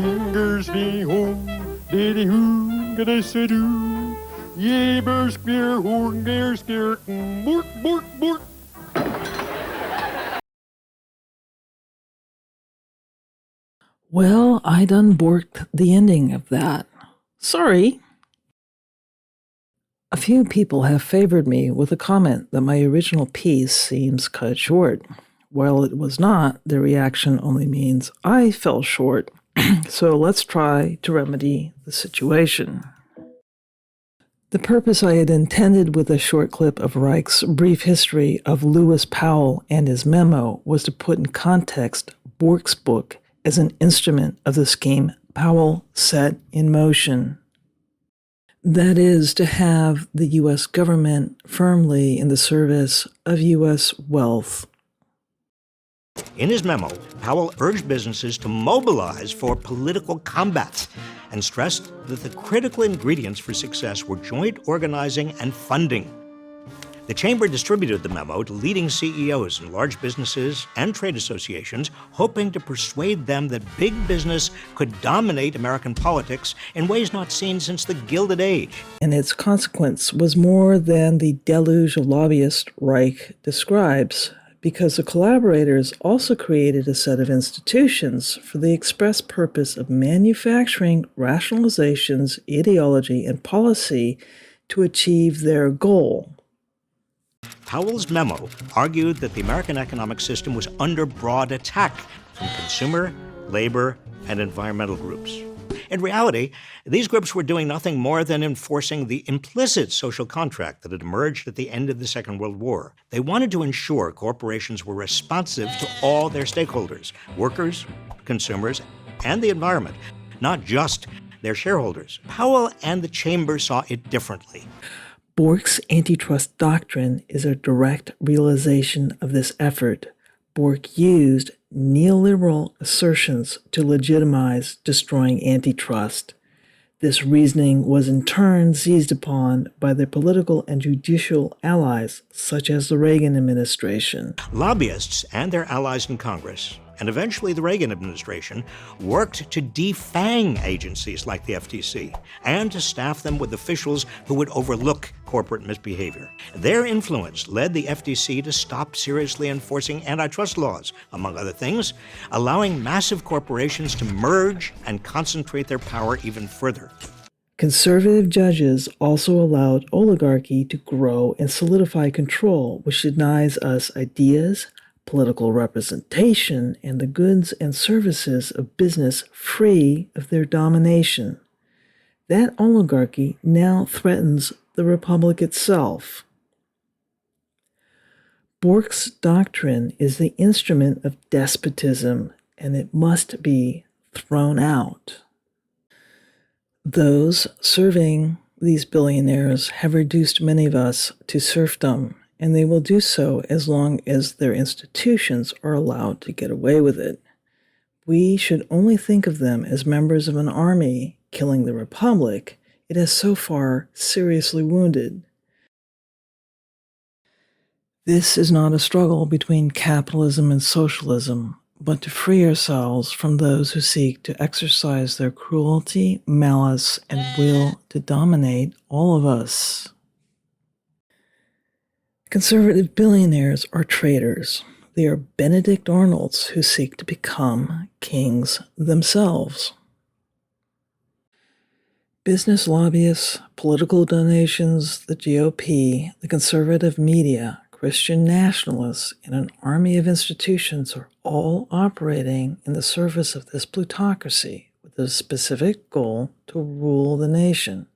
Fingers me home, diddy hoo, gada do. Ye spear, horn, gear, scare, bork, bork, bork. Well, I done borked the ending of that. Sorry. A few people have favored me with a comment that my original piece seems cut short. While it was not, the reaction only means I fell short. So let's try to remedy the situation. The purpose I had intended with a short clip of Reich's brief history of Lewis Powell and his memo was to put in context Bork's book as an instrument of the scheme Powell set in motion. That is, to have the U.S. government firmly in the service of U.S. wealth. In his memo, Powell urged businesses to mobilize for political combat and stressed that the critical ingredients for success were joint organizing and funding. The chamber distributed the memo to leading CEOs in large businesses and trade associations, hoping to persuade them that big business could dominate American politics in ways not seen since the Gilded Age. And its consequence was more than the deluge of lobbyists Reich describes, because the collaborators also created a set of institutions for the express purpose of manufacturing rationalizations, ideology, and policy to achieve their goal. Powell's memo argued that the American economic system was under broad attack from consumer, labor, and environmental groups. In reality, these groups were doing nothing more than enforcing the implicit social contract that had emerged at the end of the Second World War. They wanted to ensure corporations were responsive to all their stakeholders, workers, consumers, and the environment, not just their shareholders. Powell and the chamber saw it differently. Bork's antitrust doctrine is a direct realization of this effort. Bork used neoliberal assertions to legitimize destroying antitrust. This reasoning was in turn seized upon by their political and judicial allies, such as the Reagan administration. Lobbyists and their allies in Congress, and eventually the Reagan administration, worked to defang agencies like the FTC and to staff them with officials who would overlook corporate misbehavior. Their influence led the FTC to stop seriously enforcing antitrust laws, among other things, allowing massive corporations to merge and concentrate their power even further. Conservative judges also allowed oligarchy to grow and solidify control, which denies us ideas, political representation, and the goods and services of business free of their domination. That oligarchy now threatens the republic itself. Bork's doctrine is the instrument of despotism, and it must be thrown out. Those serving these billionaires have reduced many of us to serfdom, and they will do so as long as their institutions are allowed to get away with it. We should only think of them as members of an army killing the republic it has so far seriously wounded. This is not a struggle between capitalism and socialism, but to free ourselves from those who seek to exercise their cruelty, malice, and will to dominate all of us. Conservative billionaires are traitors. They are Benedict Arnolds who seek to become kings themselves. Business lobbyists, political donations, the GOP, the conservative media, Christian nationalists, and an army of institutions are all operating in the service of this plutocracy with the specific goal to rule the nation.